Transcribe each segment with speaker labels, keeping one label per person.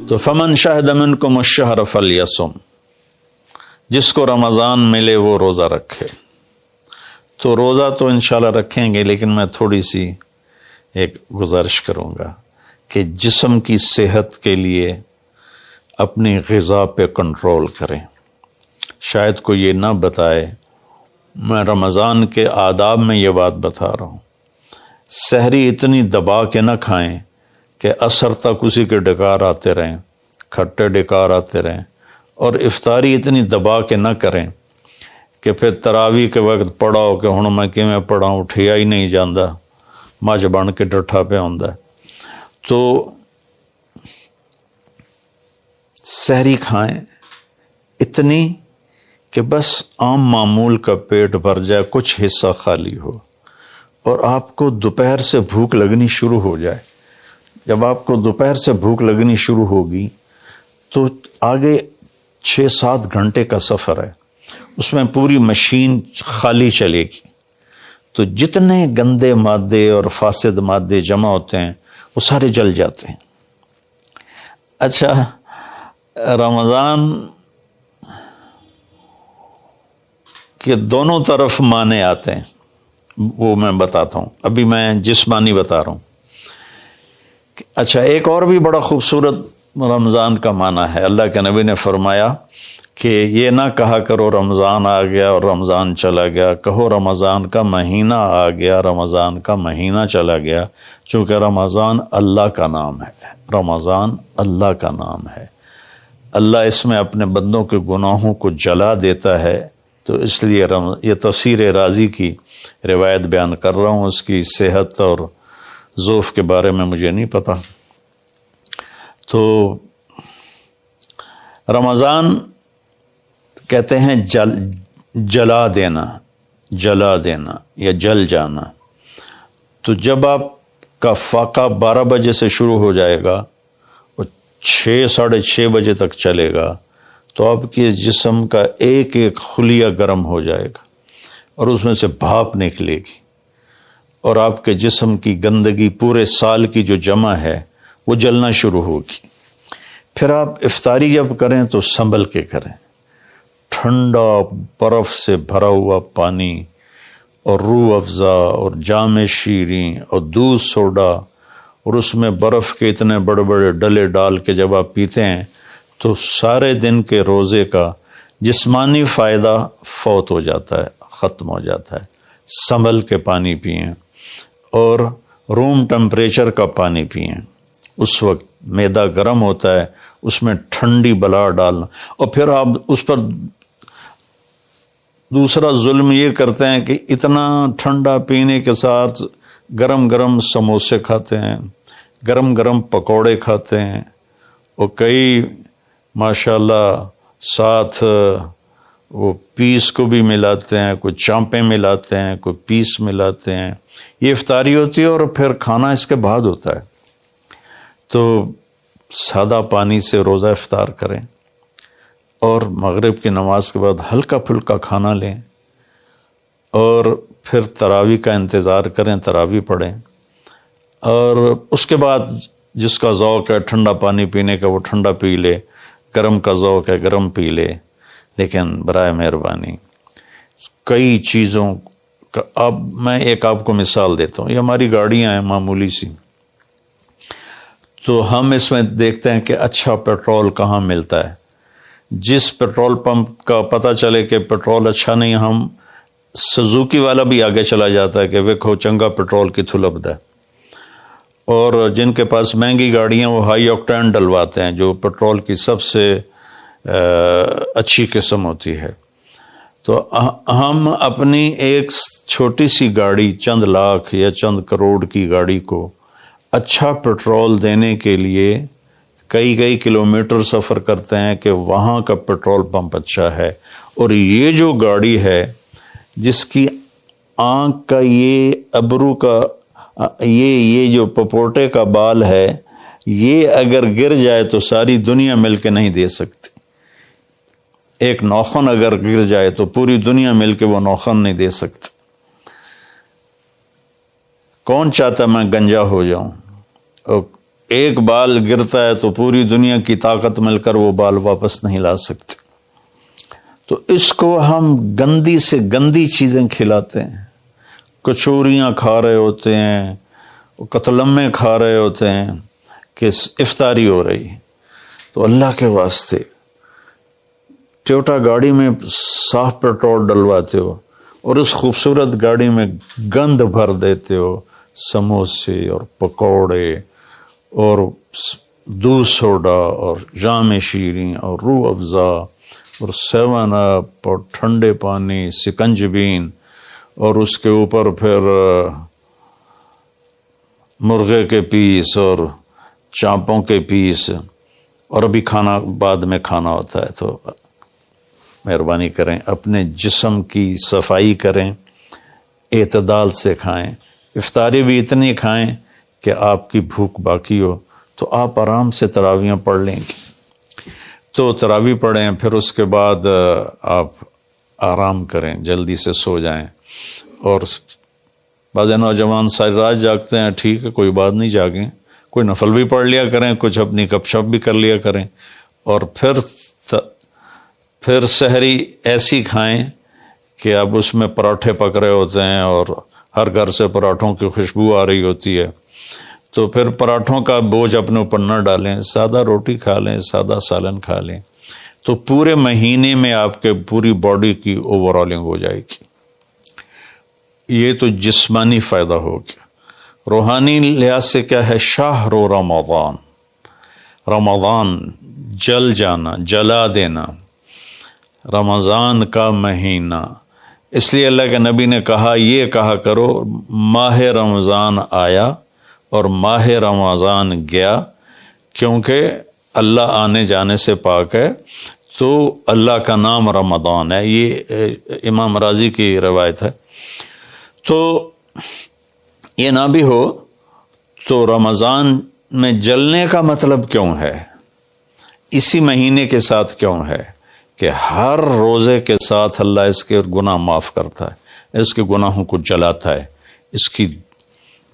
Speaker 1: تو فمن شہد منکم الشہر فلیصم، جس کو رمضان ملے وہ روزہ رکھے۔ تو روزہ تو انشاءاللہ رکھیں گے، لیکن میں تھوڑی سی ایک گزارش کروں گا کہ جسم کی صحت کے لیے اپنی غذا پہ کنٹرول کریں۔ شاید کوئی یہ نہ بتائے، میں رمضان کے آداب میں یہ بات بتا رہا ہوں، سحری اتنی دبا کے نہ کھائیں کہ عصر تک اسی کے ڈکار آتے رہیں، کھٹے ڈکار آتے رہیں، اور افطاری اتنی دبا کے نہ کریں کہ پھر تراویح کے وقت پڑھاؤ کہ ہن میں کیویں پڑھاؤں، اٹھیا ہی نہیں جاندا، مجھ بن کے ڈٹھا پہ ہوندا۔ تو سحری کھائیں اتنی کہ بس عام معمول کا پیٹ بھر جائے، کچھ حصہ خالی ہو، اور آپ کو دوپہر سے بھوک لگنی شروع ہو جائے۔ جب آپ کو دوپہر سے بھوک لگنی شروع ہوگی تو آگے 6-7 گھنٹے کا سفر ہے، اس میں پوری مشین خالی چلے گی، تو جتنے گندے مادے اور فاسد مادے جمع ہوتے ہیں وہ سارے جل جاتے ہیں۔ اچھا، رمضان کے دونوں طرف معنی آتے ہیں، وہ میں بتاتا ہوں، ابھی میں جسمانی بتا رہا ہوں۔ اچھا، ایک اور بھی بڑا خوبصورت رمضان کا معنی ہے۔ اللہ کے نبی نے فرمایا کہ یہ نہ کہا کرو رمضان آ گیا اور رمضان چلا گیا، کہو رمضان کا مہینہ آ گیا، رمضان کا مہینہ چلا گیا، چونکہ رمضان اللہ کا نام ہے، رمضان اللہ کا نام ہے۔ اللہ اس میں اپنے بندوں کے گناہوں کو جلا دیتا ہے، تو اس لیے یہ تفسیر رازی کی روایت بیان کر رہا ہوں، اس کی صحت اور ضعف کے بارے میں مجھے نہیں پتا۔ تو رمضان کہتے ہیں جلا دینا، جلا دینا یا جل جانا۔ تو جب آپ کا فاقہ 12 بجے سے شروع ہو جائے گا اور 6-6:30 بجے تک چلے گا، تو آپ کے جسم کا ایک ایک خلیہ گرم ہو جائے گا اور اس میں سے بھاپ نکلے گی، اور آپ کے جسم کی گندگی پورے سال کی جو جمع ہے وہ جلنا شروع ہوگی۔ پھر آپ افطاری جب کریں تو سنبھل کے کریں، ٹھنڈا برف سے بھرا ہوا پانی اور روح افزا اور جام شیریں اور دودھ سوڈا، اور اس میں برف کے اتنے بڑے بڑے ڈلے ڈال کے جب آپ پیتے ہیں تو سارے دن کے روزے کا جسمانی فائدہ فوت ہو جاتا ہے، ختم ہو جاتا ہے۔ سنبھل کے پانی پئیں اور روم ٹمپریچر کا پانی پئیں۔ اس وقت معدہ گرم ہوتا ہے، اس میں ٹھنڈی بلا ڈالنا، اور پھر آپ اس پر دوسرا ظلم یہ کرتے ہیں کہ اتنا ٹھنڈا پینے کے ساتھ گرم گرم سموسے کھاتے ہیں، گرم گرم پکوڑے کھاتے ہیں، اور کئی ماشاءاللہ ساتھ وہ پیس کو بھی ملاتے ہیں، کوئی چانپیں ملاتے ہیں، کوئی پیس ملاتے ہیں۔ یہ افطاری ہوتی ہے اور پھر کھانا اس کے بعد ہوتا ہے۔ تو سادہ پانی سے روزہ افطار کریں، اور مغرب کی نماز کے بعد ہلکا پھلکا کھانا لیں، اور پھر تراویح کا انتظار کریں، تراویح پڑھیں، اور اس کے بعد جس کا ذوق ہے ٹھنڈا پانی پینے کا وہ ٹھنڈا پی لے، گرم کا ذوق ہے گرم پی لے، لیکن برائے مہربانی کئی چیزوں کا، اب میں ایک آپ کو مثال دیتا ہوں۔ یہ ہماری گاڑیاں ہیں معمولی سی، تو ہم اس میں دیکھتے ہیں کہ اچھا پیٹرول کہاں ملتا ہے۔ جس پیٹرول پمپ کا پتہ چلے کہ پیٹرول اچھا نہیں، ہم سزوکی والا بھی آگے چلا جاتا ہے کہ ویکھو چنگا پیٹرول کتھوں لبدا ہے، اور جن کے پاس مہنگی گاڑیاں وہ ہائی آکٹین ڈلواتے ہیں، جو پیٹرول کی سب سے اچھی قسم ہوتی ہے۔ تو ہم اپنی ایک چھوٹی سی گاڑی، چند لاکھ یا چند کروڑ کی گاڑی کو اچھا پیٹرول دینے کے لیے کئی کلومیٹر سفر کرتے ہیں کہ وہاں کا پیٹرول پمپ اچھا ہے، اور یہ جو گاڑی ہے جس کی آنکھ کا یہ ابرو کا یہ جو پپوٹے کا بال ہے، یہ اگر گر جائے تو ساری دنیا مل کے نہیں دے سکتی۔ ایک نوخن اگر گر جائے تو پوری دنیا مل کے وہ نوخن نہیں دے سکتی۔ کون چاہتا میں گنجا ہو جاؤں؟ اور ایک بال گرتا ہے تو پوری دنیا کی طاقت مل کر وہ بال واپس نہیں لا سکتے. تو اس کو ہم گندی سے گندی چیزیں کھلاتے ہیں، کچوریاں کھا رہے ہوتے ہیں، قتلمے کھا رہے ہوتے ہیں کہ افطاری ہو رہی. تو اللہ کے واسطے ٹویوٹا گاڑی میں صاف پیٹرول ڈلواتے ہو اور اس خوبصورت گاڑی میں گند بھر دیتے ہو، سموسے اور پکوڑے اور دودھ سوڈا اور جام شیریں اور روح افزا اور 7 اپ اور ٹھنڈے پانی، سکنجبین، اور اس کے اوپر پھر مرغے کے پیس اور چانپوں کے پیس، اور ابھی کھانا بعد میں کھانا ہوتا ہے. تو مہربانی کریں اپنے جسم کی صفائی کریں، اعتدال سے کھائیں. افطاری بھی اتنی کھائیں کہ آپ کی بھوک باقی ہو. تو آپ آرام سے تراویحیں پڑھ لیں گے. تو تراویح پڑھیں، پھر اس کے بعد آپ آرام کریں، جلدی سے سو جائیں. اور بعض نوجوان ساری رات جاگتے ہیں، ٹھیک ہے، کوئی بات نہیں، جاگیں، کوئی نفل بھی پڑھ لیا کریں، کچھ اپنی گپ شپ بھی کر لیا کریں. اور پھر سحری ایسی کھائیں کہ اب اس میں پراٹھے پک رہے ہوتے ہیں اور ہر گھر سے پراٹھوں کی خوشبو آ رہی ہوتی ہے. تو پھر پراٹھوں کا بوجھ اپنے اوپر نہ ڈالیں، سادہ روٹی کھا لیں، سادہ سالن کھا لیں. تو پورے مہینے میں آپ کے پوری باڈی کی اوور آلنگ ہو جائے گی. یہ تو جسمانی فائدہ ہو گیا. روحانی لحاظ سے کیا ہے؟ شہر رمضان، رمضان جل جانا، جلا دینا، رمضان کا مہینہ. اس لیے اللہ کے نبی نے کہا، یہ کہا کرو ماہ رمضان آیا اور ماہ رمضان گیا، کیونکہ اللہ آنے جانے سے پاک ہے. تو اللہ کا نام رمضان ہے. یہ امام راضی کی روایت ہے. تو یہ نہ بھی ہو تو رمضان میں جلنے کا مطلب کیوں ہے؟ اسی مہینے کے ساتھ کیوں ہے کہ ہر روزے کے ساتھ اللہ اس کے گناہ معاف کرتا ہے، اس کے گناہوں کو جلاتا ہے، اس کی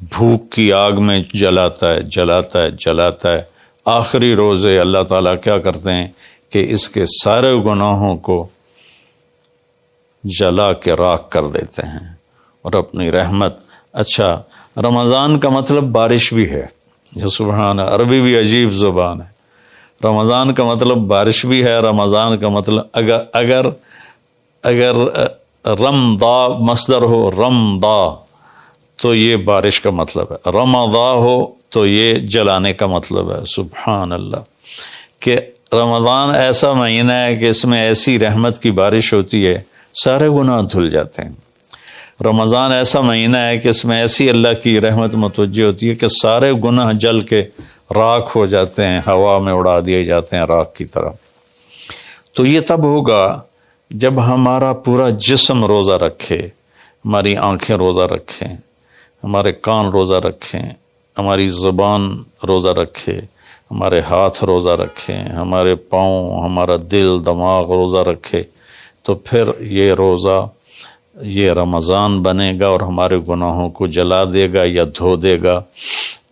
Speaker 1: بھوک کی آگ میں جلاتا ہے، جلاتا ہے، جلاتا ہے. آخری روزے اللہ تعالیٰ کیا کرتے ہیں کہ اس کے سارے گناہوں کو جلا کے راکھ کر دیتے ہیں اور اپنی رحمت. اچھا، رمضان کا مطلب بارش بھی ہے. جو سبحان، عربی بھی عجیب زبان ہے. رمضان کا مطلب بارش بھی ہے. رمضان کا مطلب اگر رمضا مصدر ہو، رمضا، تو یہ بارش کا مطلب ہے. رمضا ہو تو یہ جلانے کا مطلب ہے. سبحان اللہ، کہ رمضان ایسا مہینہ ہے کہ اس میں ایسی رحمت کی بارش ہوتی ہے، سارے گناہ دھل جاتے ہیں. رمضان ایسا مہینہ ہے کہ اس میں ایسی اللہ کی رحمت متوجہ ہوتی ہے کہ سارے گناہ جل کے راکھ ہو جاتے ہیں، ہوا میں اڑا دیے جاتے ہیں راکھ کی طرح. تو یہ تب ہوگا جب ہمارا پورا جسم روزہ رکھے، ہماری آنکھیں روزہ رکھیں، ہمارے کان روزہ رکھیں، ہماری زبان روزہ رکھے، ہمارے ہاتھ روزہ رکھیں، ہمارے پاؤں، ہمارا دل، دماغ روزہ رکھے. تو پھر یہ روزہ، یہ رمضان بنے گا اور ہمارے گناہوں کو جلا دے گا یا دھو دے گا.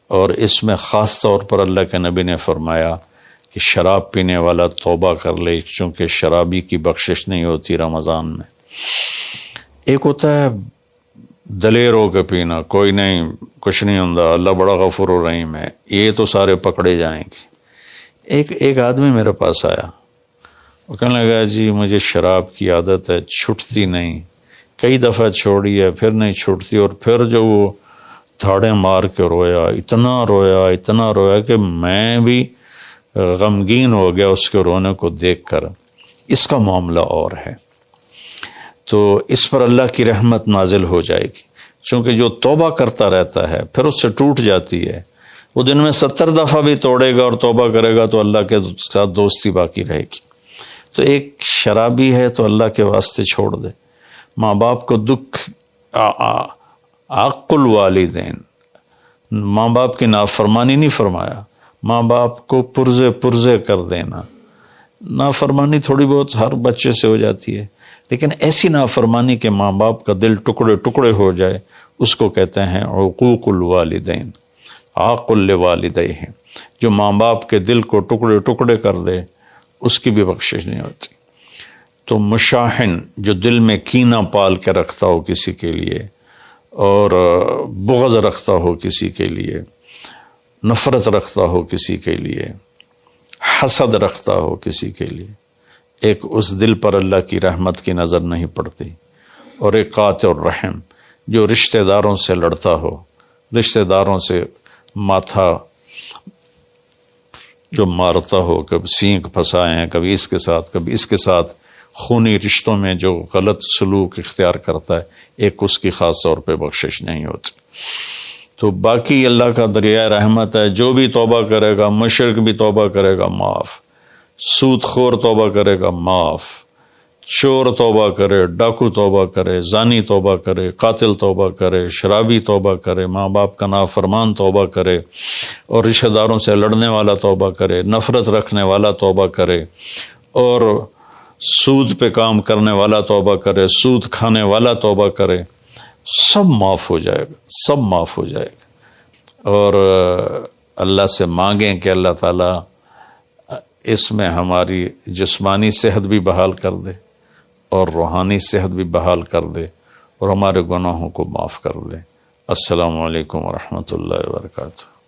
Speaker 1: اور اس میں خاص طور پر اللہ کے نبی نے فرمایا کہ شراب پینے والا توبہ کر لے، چونکہ شرابی کی بخشش نہیں ہوتی رمضان میں. ایک ہوتا ہے دلیر ہو کے پینا، کوئی نہیں، کچھ نہیں ہوندا، اللہ بڑا غفور و رحیم ہے، یہ تو سارے پکڑے جائیں گے. ایک آدمی میرے پاس آیا، وہ کہنے لگا جی مجھے شراب کی عادت ہے، چھٹتی نہیں، کئی دفعہ چھوڑی ہے، پھر نہیں چھوٹتی. اور پھر جو وہ دھاڑے مار کے رویا، اتنا رویا کہ میں بھی غمگین ہو گیا اس کے رونے کو دیکھ کر. اس کا معاملہ اور ہے. تو اس پر اللہ کی رحمت نازل ہو جائے گی، چونکہ جو توبہ کرتا رہتا ہے پھر اس سے ٹوٹ جاتی ہے. وہ دن میں 70 دفعہ بھی توڑے گا اور توبہ کرے گا تو اللہ کے ساتھ دوستی باقی رہے گی. تو ایک شرابی ہے تو اللہ کے واسطے چھوڑ دے. ماں باپ کو دکھ، عق الوالدین، ماں باپ کی نافرمانی نہیں فرمایا، ماں باپ کو پرزے کر دینا. نافرمانی تھوڑی بہت ہر بچے سے ہو جاتی ہے، لیکن ایسی نافرمانی کہ ماں باپ کا دل ٹکڑے ٹکڑے ہو جائے، اس کو کہتے ہیں عقوق الوالدین، عاق الوالدیہ. جو ماں باپ کے دل کو ٹکڑے ٹکڑے کر دے اس کی بھی بخشش نہیں ہوتی۔ تو مشاحن جو دل میں کینہ پال کے رکھتا ہو کسی کے لیے، اور بغض رکھتا ہو کسی کے لیے، نفرت رکھتا ہو کسی کے لیے، حسد رکھتا ہو کسی کے لیے، ایک اس دل پر اللہ کی رحمت کی نظر نہیں پڑتی۔ اور ایک قاطع الرحم جو رشتہ داروں سے لڑتا ہو، رشتہ داروں سے ماتھا جو مارتا ہو، کبھی سینگ پھنسائے ہیں، کبھی اس کے ساتھ کبھی اس کے ساتھ، خونی رشتوں میں جو غلط سلوک اختیار کرتا ہے، ایک اس کی خاص طور پہ بخشش نہیں ہوتی۔ تو باقی اللہ کا دریائے رحمت ہے، جو بھی توبہ کرے گا، مشرک بھی توبہ کرے گا معاف، سود خور توبہ کرے گا معاف، چور توبہ کرے، ڈاکو توبہ کرے، زانی توبہ کرے، قاتل توبہ کرے، شرابی توبہ کرے، ماں باپ کا نافرمان توبہ کرے، اور رشتہ داروں سے لڑنے والا توبہ کرے، نفرت رکھنے والا توبہ کرے، اور سود پہ کام کرنے والا توبہ کرے، سود کھانے والا توبہ کرے، سب معاف ہو جائے گا، سب معاف ہو جائے گا۔ اور اللہ سے مانگیں کہ اللہ تعالیٰ اس میں ہماری جسمانی صحت بھی بحال کر دے اور روحانی صحت بھی بحال کر دے، اور ہمارے گناہوں کو معاف کر دے۔ السلام علیکم ورحمۃ اللہ وبرکاتہ۔